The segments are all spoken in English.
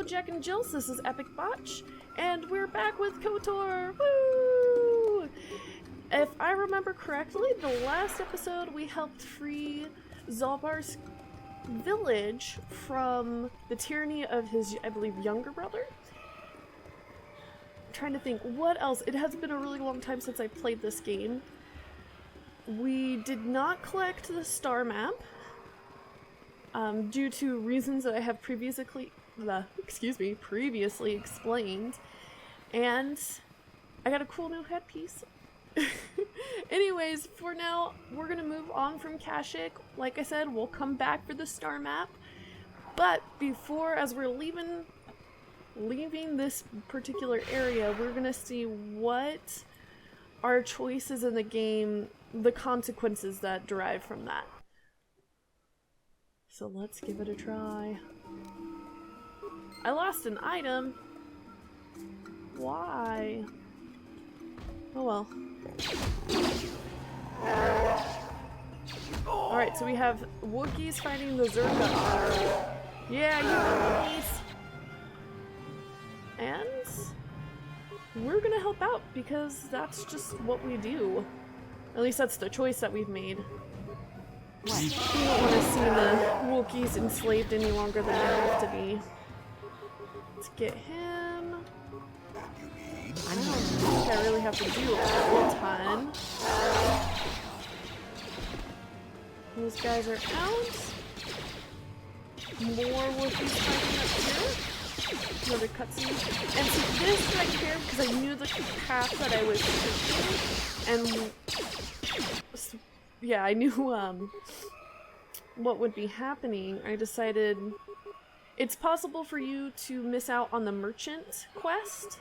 Jack and Jills, this is EpicBotch, and we're back with KOTOR! Woo! If I remember correctly, the last episode we helped free Zalbar's village from the tyranny of his, I believe, younger brother? I'm trying to think, what else? It has been a really long time since I played this game. We did not collect the star map, due to reasons that I have previously explained, and I got a cool new headpiece. Anyways, for now, we're gonna move on from Akashic. Like I said, we'll come back for the star map, but before, as we're leaving this particular area, we're gonna see what our choices in the game, the consequences that derive from that. So let's give it a try. I lost an item. Why? Oh well. Alright, so we have Wookiees fighting the Zerga. Yeah, you Wookiees! And we're gonna help out because that's just what we do. At least that's the choice that we've made. We don't want to see the Wookiees enslaved any longer than they have to be. Let's get him. I don't think I really have to do a ton. Those guys are out. More Wookiees fighting up here. Another cutscene. And see, this right here, because I knew the path that I was taking, and yeah, I knew what would be happening. I decided it's possible for you to miss out on the merchant quest,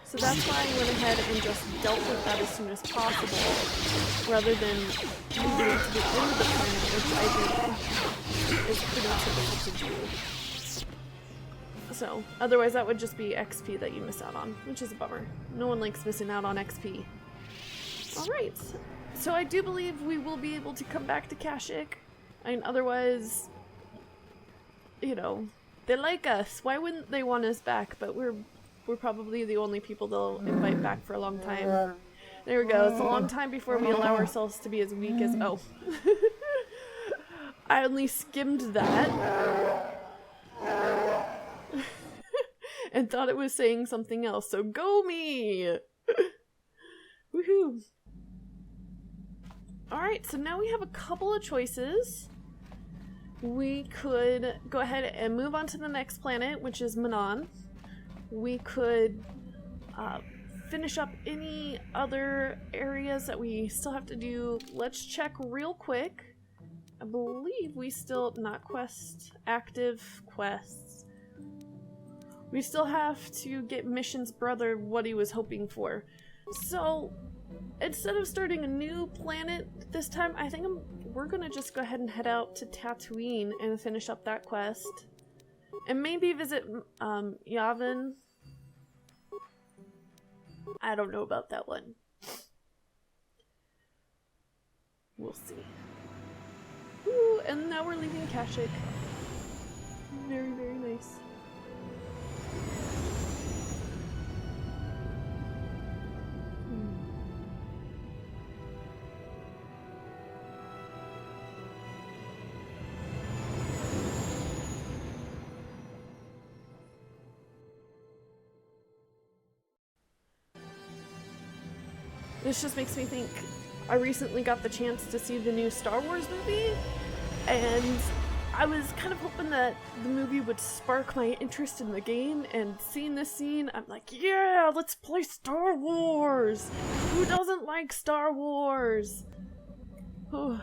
so that's why I went ahead and just dealt with that as soon as possible, rather than moving to the end of the planet, which I think is pretty typical to do. So, otherwise that would just be XP that you miss out on, which is a bummer. No one likes missing out on XP. Alright. So I do believe we will be able to come back to Akashic. I mean, otherwise, you know, they like us. Why wouldn't they want us back? But we're probably the only people they'll invite back for a long time. There we go. It's a long time before we allow ourselves to be as weak as— oh. I only skimmed that. And thought it was saying something else, so go me! Woohoo! Alright, so now we have a couple of choices. We could go ahead and move on to the next planet, which is Manon. We could finish up any other areas that we still have to do. Let's check real quick. I believe we still— not active quests. We still have to get Mission's brother what he was hoping for. So instead of starting a new planet this time, I think we're gonna just go ahead and head out to Tatooine and finish up that quest. And maybe visit Yavin. I don't know about that one. We'll see. Ooh, and now we're leaving Akashic. Very, very nice. This just makes me think, I recently got the chance to see the new Star Wars movie, and I was kind of hoping that the movie would spark my interest in the game, and seeing this scene, I'm like, yeah, let's play Star Wars! Who doesn't like Star Wars? Oh,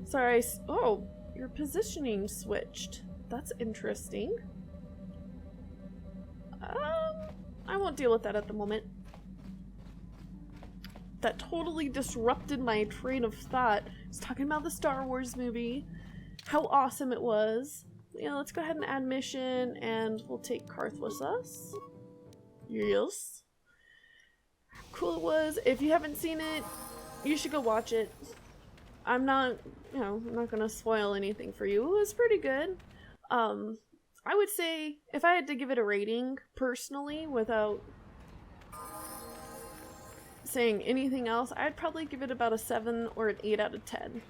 sorry, oh, your positioning switched. That's interesting. I won't deal with that at the moment. That totally disrupted my train of thought. I was talking about the Star Wars movie, how awesome it was. Yeah, let's go ahead and add mission, and we'll take Karth with us. Yes. Cool it was. If you haven't seen it, you should go watch it. I'm not, I'm not gonna spoil anything for you. It was pretty good. I would say, if I had to give it a rating, personally, without saying anything else, I'd probably give it about a 7 or an 8 out of 10.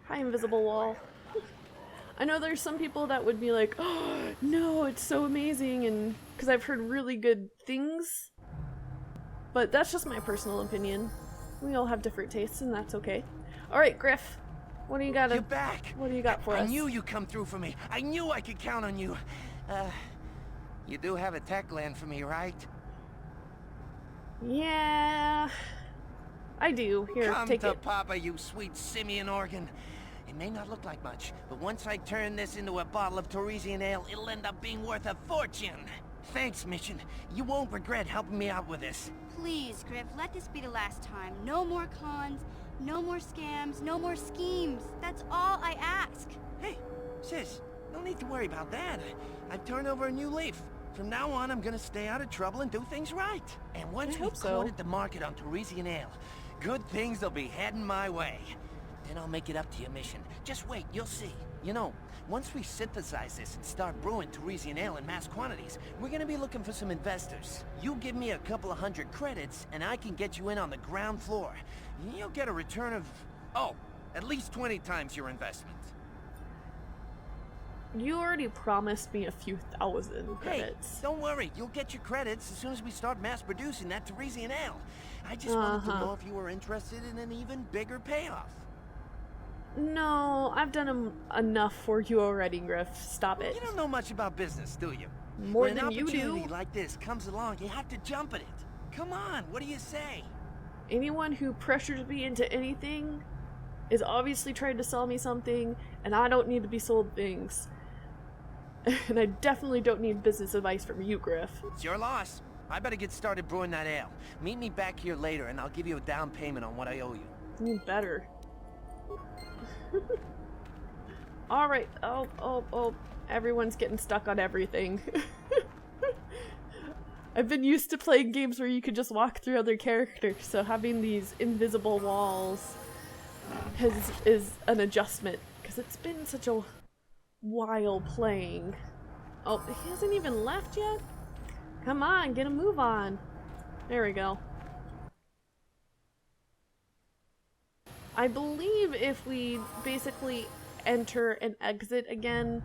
Hi, invisible wall. I know there's some people that would be like, oh, no, it's so amazing, and because I've heard really good things, but that's just my personal opinion. We all have different tastes, and that's okay. Alright, Griff, what do you got? You're back! What do you got for us? I knew you'd come through for me. I knew I could count on you. You do have a tech land for me, right? Yeah, I do. Here, Come take to it. Papa, you sweet simian organ. It may not look like much, but once I turn this into a bottle of Torresian ale, it'll end up being worth a fortune. Thanks, Mission. You won't regret helping me out with this. Please, Griff, let this be the last time. No more cons, no more scams, no more schemes. That's all I ask. Hey, sis, no need to worry about that. I've turned over a new leaf. From now on, I'm gonna stay out of trouble and do things right. And once we've cornered the market on Torresian ale, good things will be heading my way. Then I'll make it up to you, Mission. Just wait, you'll see. You know, once we synthesize this and start brewing Torresian ale in mass quantities, we're gonna be looking for some investors. You give me a couple of 100 credits, and I can get you in on the ground floor. You'll get a return of, oh, at least 20 times your investment. You already promised me a few thousand credits. Hey, don't worry. You'll get your credits as soon as we start mass producing that Torresian ale. I just wanted to know if you were interested in an even bigger payoff. No, I've done enough for you already, Griff. Stop it. You don't know much about business, do you? More than you do. When an opportunity like this comes along, you have to jump at it. Come on, what do you say? Anyone who pressures me into anything is obviously trying to sell me something, and I don't need to be sold things. And I definitely don't need business advice from you, Griff. It's your loss. I better get started brewing that ale. Meet me back here later, and I'll give you a down payment on what I owe you. You better. Alright. Oh. Everyone's getting stuck on everything. I've been used to playing games where you could just walk through other characters, so having these invisible walls is an adjustment, because it's been such a while playing. Oh, he hasn't even left yet? Come on, get a move on. There we go. I believe if we basically enter and exit again,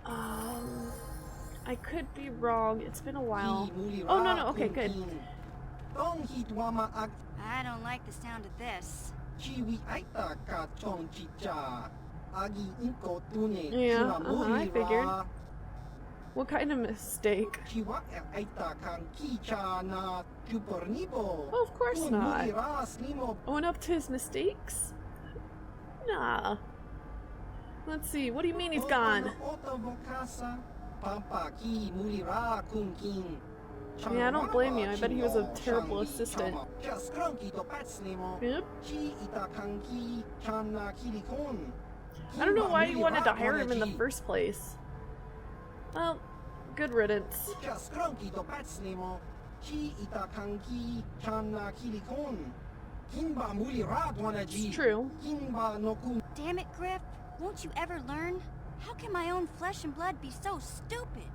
I could be wrong. It's been a while. Oh, no, okay, good. I don't like the sound of this. Yeah, I figured. What kind of mistake? Oh, of course not. Own up to his mistakes? Nah. Let's see, what do you mean he's gone? Yeah, I don't blame you. I bet he was a terrible assistant. Yep. I don't know why you wanted to hire him in the first place. Well, good riddance. It's true. Damn it, Griff. Won't you ever learn? How can my own flesh and blood be so stupid?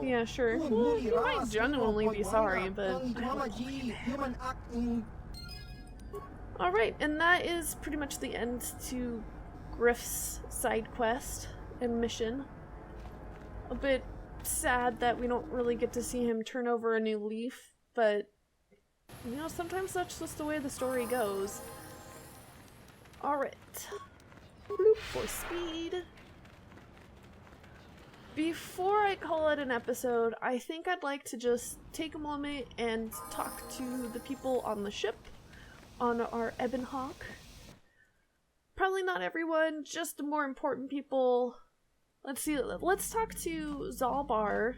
Yeah, sure. Well, you might genuinely be sorry, but... Alright, and that is pretty much the end to Griff's side quest and mission. A bit sad that we don't really get to see him turn over a new leaf, but you know, sometimes that's just the way the story goes. Alright. Bloop for speed. Before I call it an episode, I think I'd like to just take a moment and talk to the people on the ship, on our Ebon Hawk. Probably not everyone, just the more important people. Let's see, let's talk to Zalbar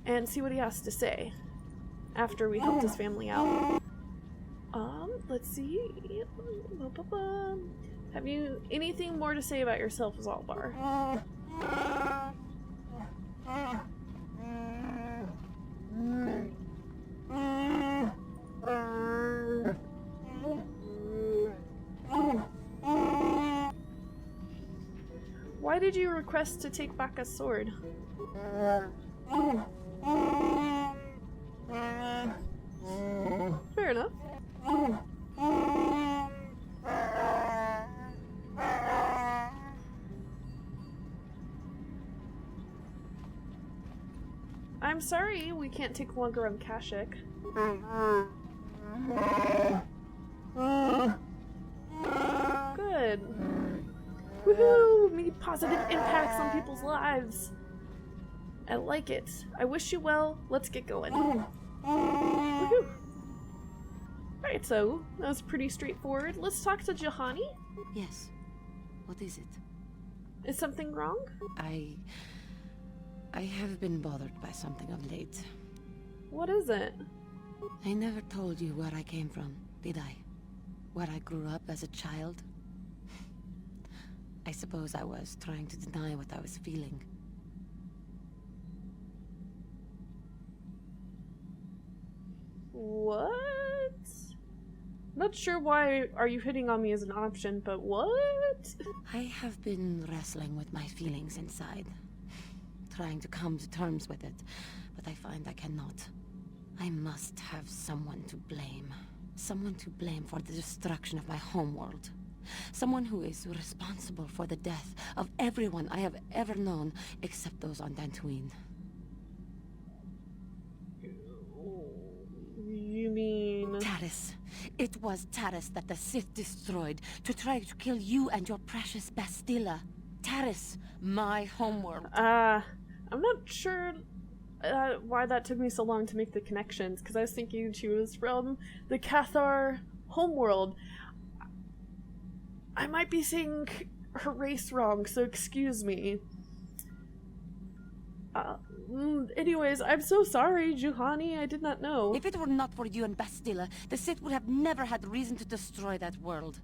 and see what he has to say after we helped his family out. Let's see. Have you anything more to say about yourself, Zalbar? did you request to take back a sword? Fair enough. I'm sorry we can't take longer on Akashic. Good. Woohoo! Made positive impacts on people's lives. I like it. I wish you well. Let's get going. Woohoo! Alright, so that was pretty straightforward. Let's talk to Juhani. Yes. What is it? Is something wrong? I have been bothered by something of late. What is it? I never told you where I came from, did I? Where I grew up as a child? I suppose I was trying to deny what I was feeling. What? Not sure why are you hitting on me as an option, but what? I have been wrestling with my feelings inside. Trying to come to terms with it, but I find I cannot. I must have someone to blame. Someone to blame for the destruction of my homeworld. Someone who is responsible for the death of everyone I have ever known, except those on Dantooine. You mean... Taris. It was Taris that the Sith destroyed to try to kill you and your precious Bastola. Taris, my homeworld. I'm not sure why that took me so long to make the connections, because I was thinking she was from the KOTOR homeworld. I might be saying her race wrong, so excuse me. Anyways, I'm so sorry, Juhani. I did not know. If it were not for you and Bastola, the Sith would have never had reason to destroy that world.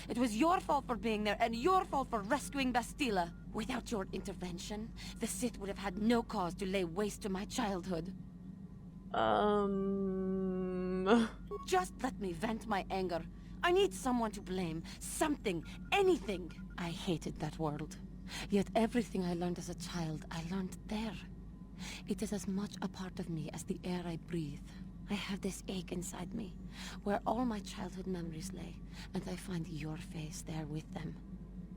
It was your fault for being there, and your fault for rescuing Bastola. Without your intervention, the Sith would have had no cause to lay waste to my childhood. Just let me vent my anger. I need someone to blame. Something. Anything. I hated that world. Yet everything I learned as a child, I learned there. It is as much a part of me as the air I breathe. I have this ache inside me, where all my childhood memories lay, and I find your face there with them.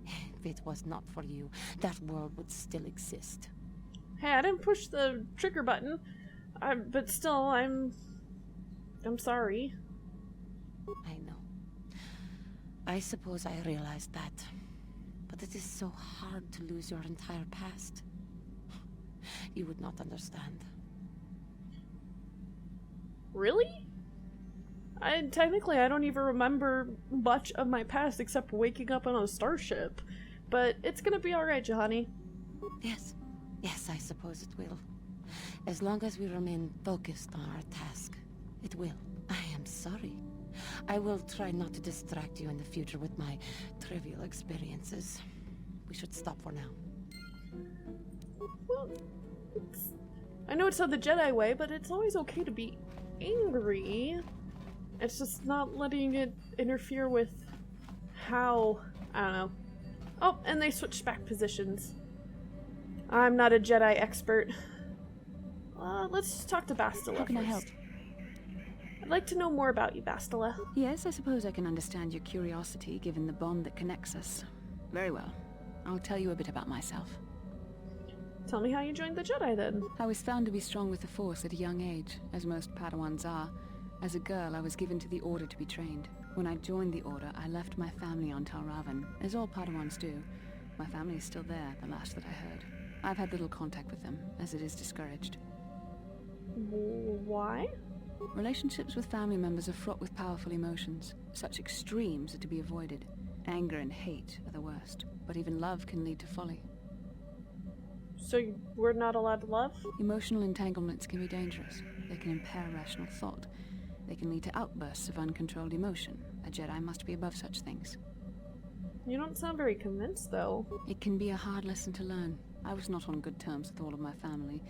If it was not for you, that world would still exist. Hey, I didn't push the trigger button. But still, I'm sorry. I know. I suppose I realized that. But it is so hard to lose your entire past. You would not understand. Really? Technically, I don't even remember much of my past except waking up on a starship. But it's gonna be alright, Juhani. Yes. Yes, I suppose it will. As long as we remain focused on our task, it will. I am sorry. I will try not to distract you in the future with my trivial experiences. We should stop for now. Well, I know it's not the Jedi way, but it's always okay to be angry. It's just not letting it interfere with how... I don't know. Oh, and they switched back positions. I'm not a Jedi expert. Let's talk to Bastola How can I help? I'd like to know more about you, Bastola. Yes, I suppose I can understand your curiosity, given the bond that connects us. Very well. I'll tell you a bit about myself. Tell me how you joined the Jedi, then. I was found to be strong with the Force at a young age, as most Padawans are. As a girl, I was given to the Order to be trained. When I joined the Order, I left my family on Talravan, as all Padawans do. My family is still there, the last that I heard. I've had little contact with them, as it is discouraged. Why? Relationships with family members are fraught with powerful emotions. Such extremes are to be avoided. Anger and hate are the worst, but even love can lead to folly. So we're not allowed to love? Emotional entanglements can be dangerous. They can impair rational thought. They can lead to outbursts of uncontrolled emotion. A Jedi must be above such things. You don't sound very convinced, though. It can be a hard lesson to learn. I was not on good terms with all of my family,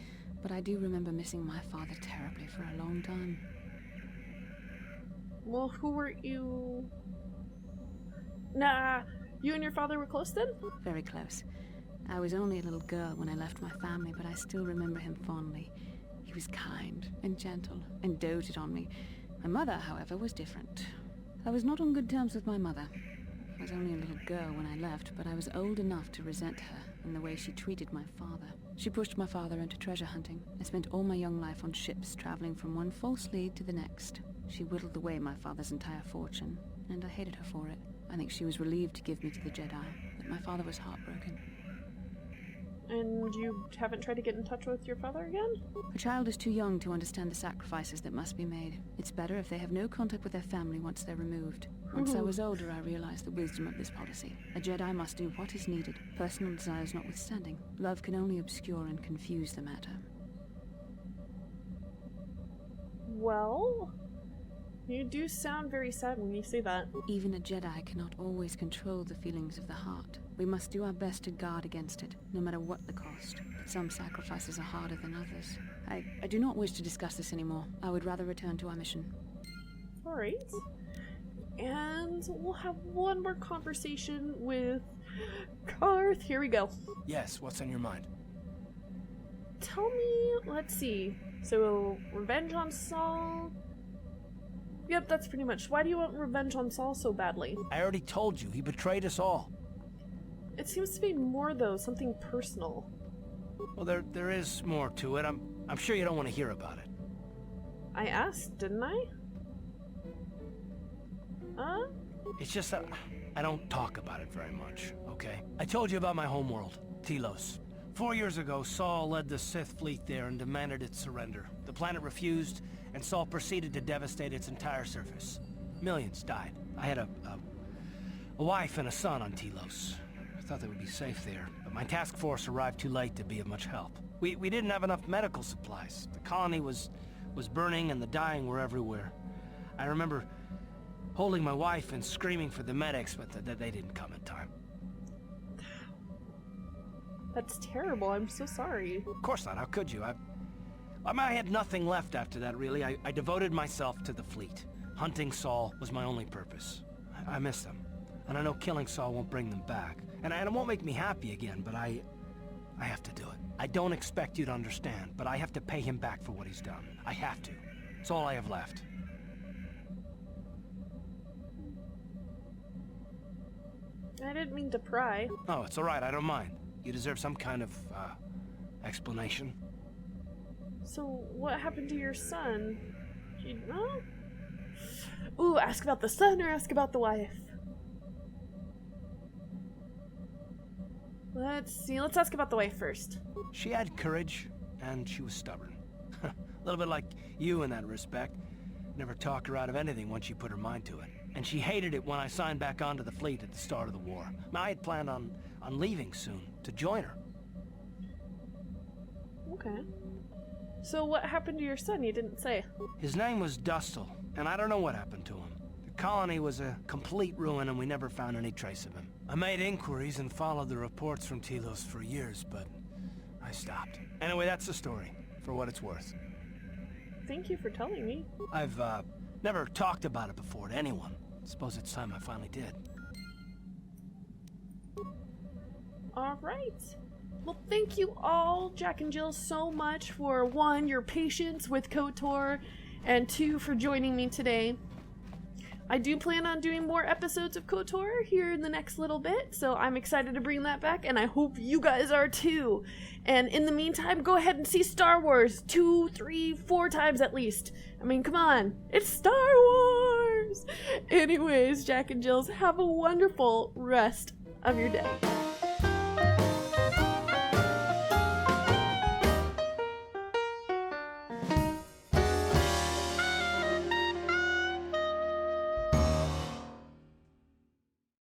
but I do remember missing my father terribly for a long time. Well, who were you... Nah, you and your father were close then? Very close. I was only a little girl when I left my family, but I still remember him fondly. He was kind and gentle and doted on me. My mother, however, was different. I was not on good terms with my mother. I was only a little girl when I left, but I was old enough to resent her in the way she treated my father. She pushed my father into treasure hunting. I spent all my young life on ships, traveling from one false lead to the next. She whittled away my father's entire fortune, and I hated her for it. I think she was relieved to give me to the Jedi, but my father was heartbroken. And you haven't tried to get in touch with your father again? A child is too young to understand the sacrifices that must be made. It's better if they have no contact with their family once they're removed. Once I was older, I realized the wisdom of this policy. A Jedi must do what is needed, personal desires notwithstanding. Love can only obscure and confuse the matter. Well, you do sound very sad when you say that. Even a Jedi cannot always control the feelings of the heart. We must do our best to guard against it, no matter what the cost. But some sacrifices are harder than others. I do not wish to discuss this anymore. I would rather return to our mission. Alright. And we'll have one more conversation with Karth. Here we go. Yes, what's on your mind? Tell me, let's see. So, revenge on Saul. Yep, that's pretty much. Why do you want revenge on Saul so badly? I already told you, he betrayed us all. It seems to be more, though, something personal. Well, there is more to it. I'm sure you don't want to hear about it. I asked, didn't I? It's just that I don't talk about it very much, okay? I told you about my homeworld, Telos. 4 years ago, Saul led the Sith fleet there and demanded its surrender. The planet refused, and Saul proceeded to devastate its entire surface. Millions died. I had a wife and a son on Telos. I thought they would be safe there, but my task force arrived too late to be of much help. We didn't have enough medical supplies. The colony was burning and the dying were everywhere. I remember holding my wife and screaming for the medics, but they didn't come in time. That's terrible. I'm so sorry. Of course not. How could you? I had nothing left after that, really. I devoted myself to the fleet. Hunting Saul was my only purpose. I miss them. And I know killing Saul won't bring them back. And it won't make me happy again, but I have to do it. I don't expect you to understand, but I have to pay him back for what he's done. I have to. It's all I have left. I didn't mean to pry. Oh, it's all right. I don't mind. You deserve some kind of, explanation. So, what happened to your son? Ooh, ask about the son or ask about the wife? Let's see. Let's ask about the wife first. She had courage, and she was stubborn. A little bit like you in that respect. Never talked her out of anything once she put her mind to it. And she hated it when I signed back onto the fleet at the start of the war. I had planned on leaving soon, to join her. Okay. So what happened to your son? You didn't say. His name was Bastola, and I don't know what happened to him. The colony was a complete ruin, and we never found any trace of him. I made inquiries and followed the reports from Telos for years, but I stopped. Anyway, that's the story, for what it's worth. Thank you for telling me. I've, never talked about it before to anyone. Suppose it's time I finally did. Alright. Well, thank you all, Jack and Jill, so much for 1, your patience with KOTOR, and 2, for joining me today. I do plan on doing more episodes of KOTOR here in the next little bit, so I'm excited to bring that back, and I hope you guys are too. And in the meantime, go ahead and see Star Wars 2, 3, 4 times at least. I mean, come on, it's Star Wars! Anyways, Jack and Jills, have a wonderful rest of your day.